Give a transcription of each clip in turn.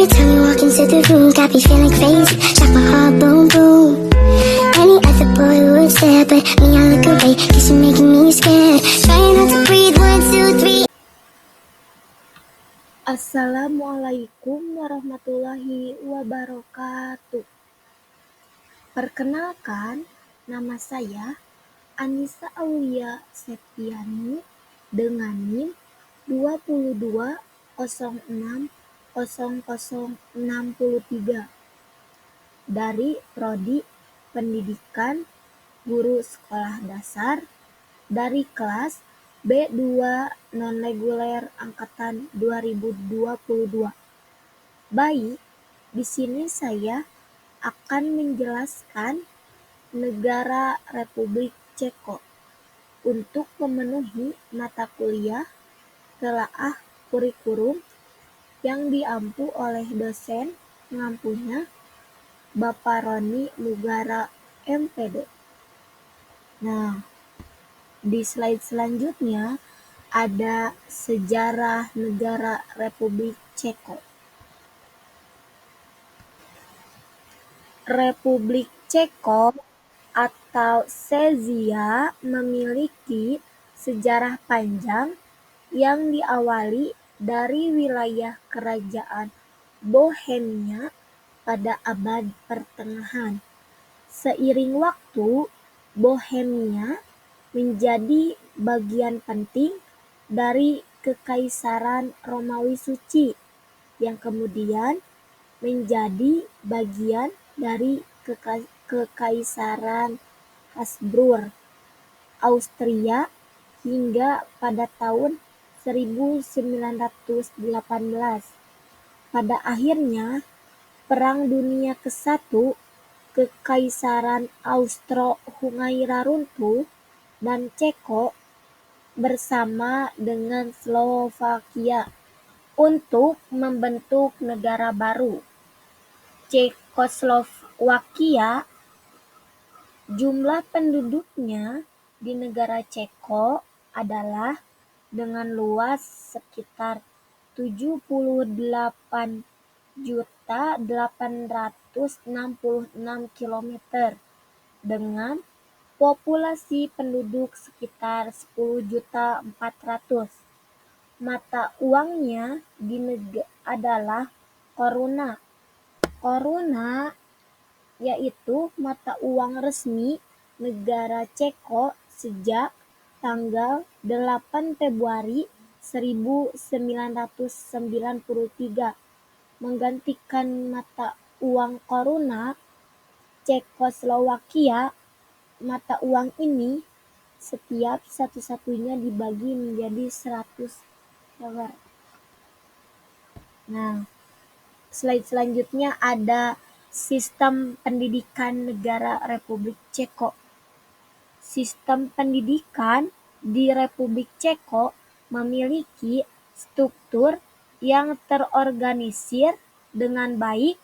time you walk into the room, got me feeling crazy, like my heart boom boom. Any other boy would stare, but me I look away, cause you're making me scared. Trying not to breathe, 1, 2, 3. Assalamualaikum warahmatullahi wabarakatuh. Perkenalkan, nama saya Anissa Aulia Septiani dengan NIM 22060063 dari Prodi Pendidikan Guru Sekolah Dasar dari kelas B2 non-reguler angkatan 2022. Baik, di sini saya akan menjelaskan negara Republik Ceko untuk memenuhi mata kuliah telaah kurikulum yang diampu oleh dosen pengampunya Bapak Roni Nugara MPD. Nah, di slide selanjutnya ada sejarah negara Republik Ceko. Republik Ceko atau Czechia memiliki sejarah panjang yang diawali dari wilayah kerajaan Bohemia pada abad pertengahan. Seiring waktu, Bohemia menjadi bagian penting dari Kekaisaran Romawi Suci yang kemudian menjadi bagian dari Kekaisaran Habsburg Austria hingga pada tahun 1918. Pada akhirnya Perang Dunia ke-1, Kekaisaran Austro-Hungaria runtuh dan Ceko bersama dengan Slovakia untuk membentuk negara baru, Cekoslowakia. Jumlah penduduknya di negara Ceko adalah dengan luas sekitar 78.866 km dengan populasi penduduk sekitar 10.400.000. Mata uangnya adalah koruna. Koruna yaitu mata uang resmi negara Ceko sejak tanggal 8 Februari 1993, menggantikan mata uang koruna Cekoslowakia. Mata uang ini setiap satu-satunya dibagi menjadi 100 dolar. Nah, slide selanjutnya ada sistem pendidikan negara Republik Ceko. Sistem pendidikan di Republik Ceko memiliki struktur yang terorganisir dengan baik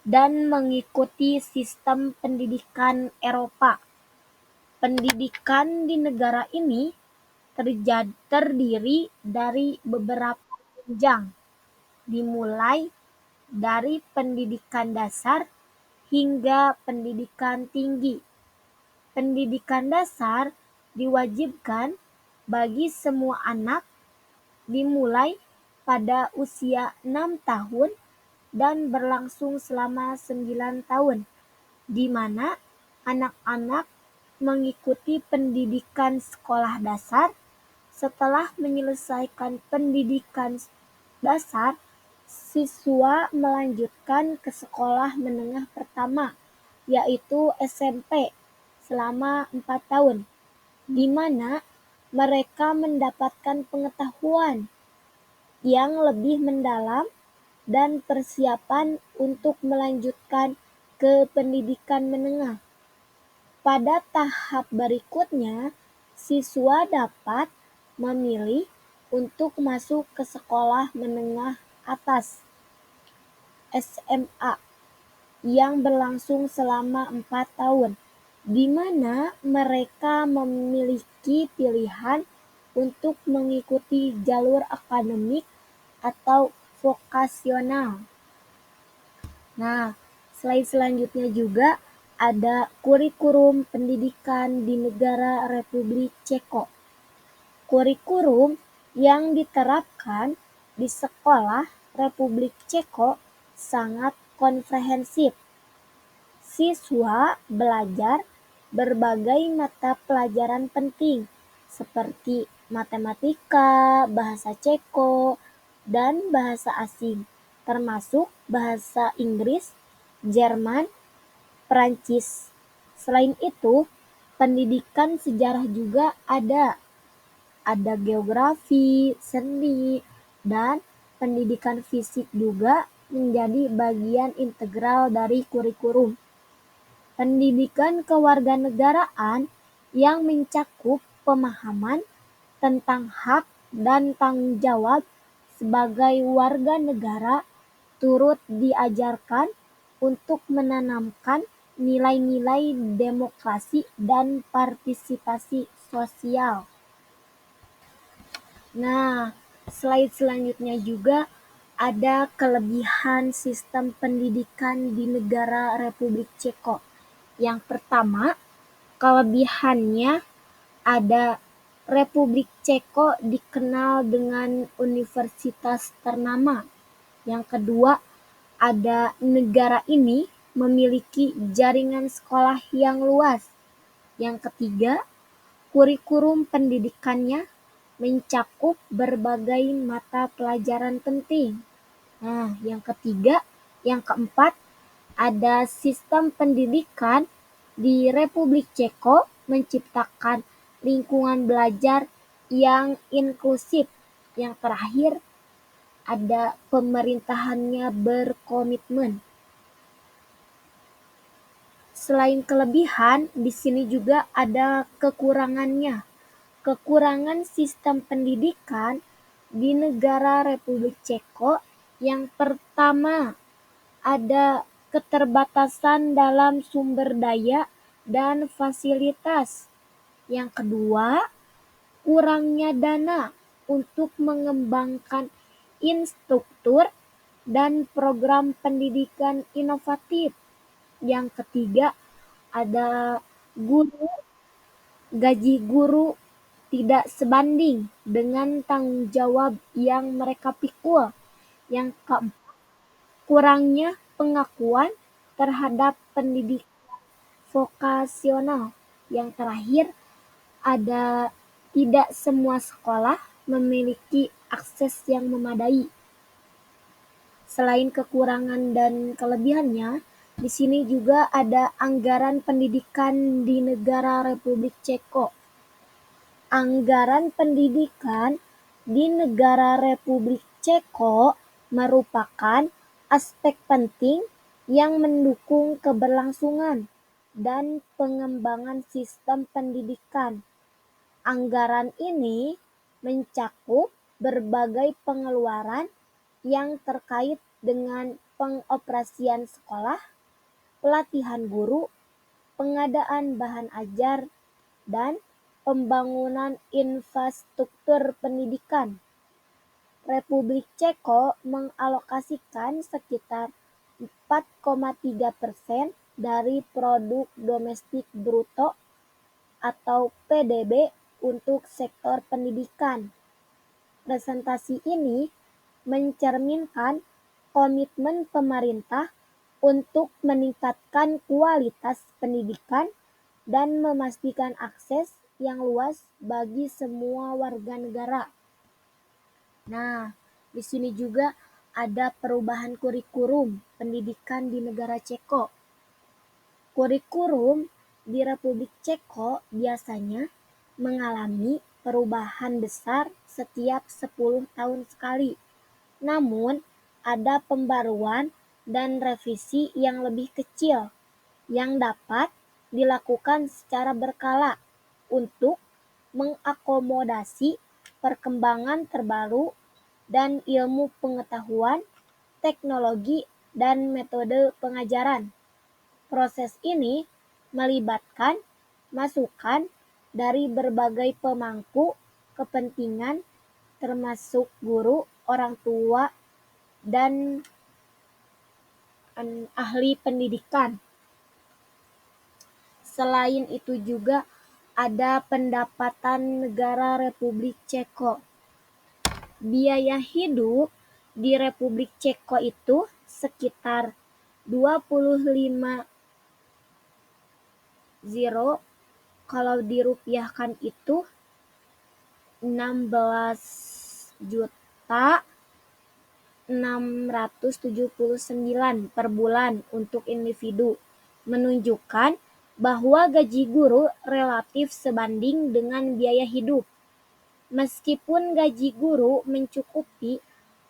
dan mengikuti sistem pendidikan Eropa. Pendidikan di negara ini terdiri dari beberapa jenjang, dimulai dari pendidikan dasar hingga pendidikan tinggi. Pendidikan dasar diwajibkan bagi semua anak dimulai pada usia 6 tahun dan berlangsung selama 9 tahun, di mana anak-anak mengikuti pendidikan sekolah dasar. Setelah menyelesaikan pendidikan dasar, siswa melanjutkan ke sekolah menengah pertama, yaitu SMP, selama 4 tahun, di mana mereka mendapatkan pengetahuan yang lebih mendalam dan persiapan untuk melanjutkan ke pendidikan menengah. Pada tahap berikutnya, siswa dapat memilih untuk masuk ke sekolah menengah atas (SMA) yang berlangsung selama 4 tahun, di mana mereka memiliki pilihan untuk mengikuti jalur akademik atau vokasional. Nah, slide selanjutnya juga ada kurikulum pendidikan di negara Republik Ceko. Kurikulum yang diterapkan di sekolah Republik Ceko sangat komprehensif. Siswa belajar berbagai mata pelajaran penting seperti matematika, bahasa Ceko, dan bahasa asing, termasuk bahasa Inggris, Jerman, Perancis. Selain itu, pendidikan sejarah juga ada geografi, seni, dan pendidikan fisik juga menjadi bagian integral dari kurikulum. Pendidikan kewarganegaraan yang mencakup pemahaman tentang hak dan tanggung jawab sebagai warga negara turut diajarkan untuk menanamkan nilai-nilai demokrasi dan partisipasi sosial. Nah, slide selanjutnya juga ada kelebihan sistem pendidikan di negara Republik Ceko. Yang pertama, kelebihannya ada Republik Ceko dikenal dengan universitas ternama. Yang kedua, ada negara ini memiliki jaringan sekolah yang luas. Yang ketiga, kurikulum pendidikannya mencakup berbagai mata pelajaran penting. Nah, yang keempat, ada sistem pendidikan di Republik Ceko menciptakan lingkungan belajar yang inklusif. Yang terakhir, ada pemerintahannya berkomitmen. Selain kelebihan, di sini juga ada kekurangannya. Kekurangan sistem pendidikan di negara Republik Ceko yang pertama, ada keterbatasan dalam sumber daya dan fasilitas. Yang kedua, kurangnya dana untuk mengembangkan instruktur dan program pendidikan inovatif. Yang ketiga, ada guru gaji guru tidak sebanding dengan tanggung jawab yang mereka pikul. Yang keempat, kurangnya pengakuan terhadap pendidikan vokasional. Yang terakhir, ada tidak semua sekolah memiliki akses yang memadai. Selain kekurangan dan kelebihannya, di sini juga ada anggaran pendidikan di negara Republik Ceko. Anggaran pendidikan di negara Republik Ceko merupakan aspek penting yang mendukung keberlangsungan dan pengembangan sistem pendidikan. Anggaran ini mencakup berbagai pengeluaran yang terkait dengan pengoperasian sekolah, pelatihan guru, pengadaan bahan ajar, dan pembangunan infrastruktur pendidikan. Republik Ceko mengalokasikan sekitar 4,3% dari produk domestik bruto atau PDB untuk sektor pendidikan. Presentasi ini mencerminkan komitmen pemerintah untuk meningkatkan kualitas pendidikan dan memastikan akses yang luas bagi semua warga negara. Nah, di sini juga ada perubahan kurikulum pendidikan di negara Ceko. Kurikulum di Republik Ceko biasanya mengalami perubahan besar setiap 10 tahun sekali. Namun, ada pembaruan dan revisi yang lebih kecil yang dapat dilakukan secara berkala untuk mengakomodasi perkembangan terbaru dan ilmu pengetahuan, teknologi, dan metode pengajaran. Proses ini melibatkan masukan dari berbagai pemangku kepentingan termasuk guru, orang tua, dan ahli pendidikan. Selain itu juga ada pendapatan negara Republik Ceko. Biaya hidup di Republik Ceko itu sekitar 25 euro, kalau dirupiahkan itu 16.679 per bulan untuk individu, menunjukkan bahwa gaji guru relatif sebanding dengan biaya hidup. Meskipun gaji guru mencukupi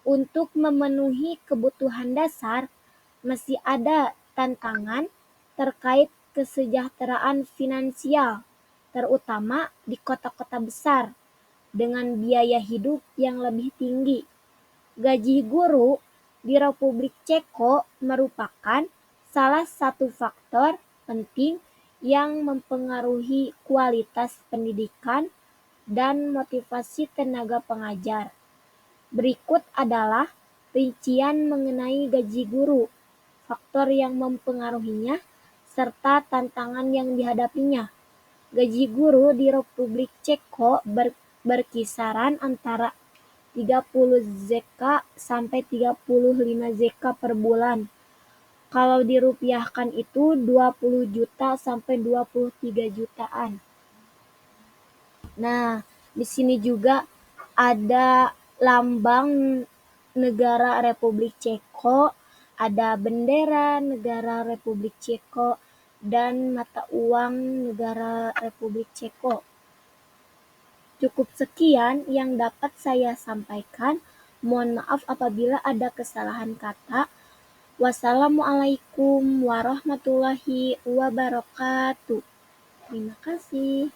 untuk memenuhi kebutuhan dasar, masih ada tantangan terkait kesejahteraan finansial, terutama di kota-kota besar dengan biaya hidup yang lebih tinggi. Gaji guru di Republik Ceko merupakan salah satu faktor penting yang mempengaruhi kualitas pendidikan dan motivasi tenaga pengajar. Berikut adalah rincian mengenai gaji guru, faktor yang mempengaruhinya, serta tantangan yang dihadapinya. Gaji guru di Republik Ceko berkisaran antara 30 ZK sampai 35 ZK per bulan. Kalau dirupiahkan itu 20 juta sampai 23 jutaan. Nah, di sini juga ada lambang negara Republik Ceko, ada bendera negara Republik Ceko, dan mata uang negara Republik Ceko. Cukup sekian yang dapat saya sampaikan. Mohon maaf apabila ada kesalahan kata. Wassalamualaikum warahmatullahi wabarakatuh. Terima kasih.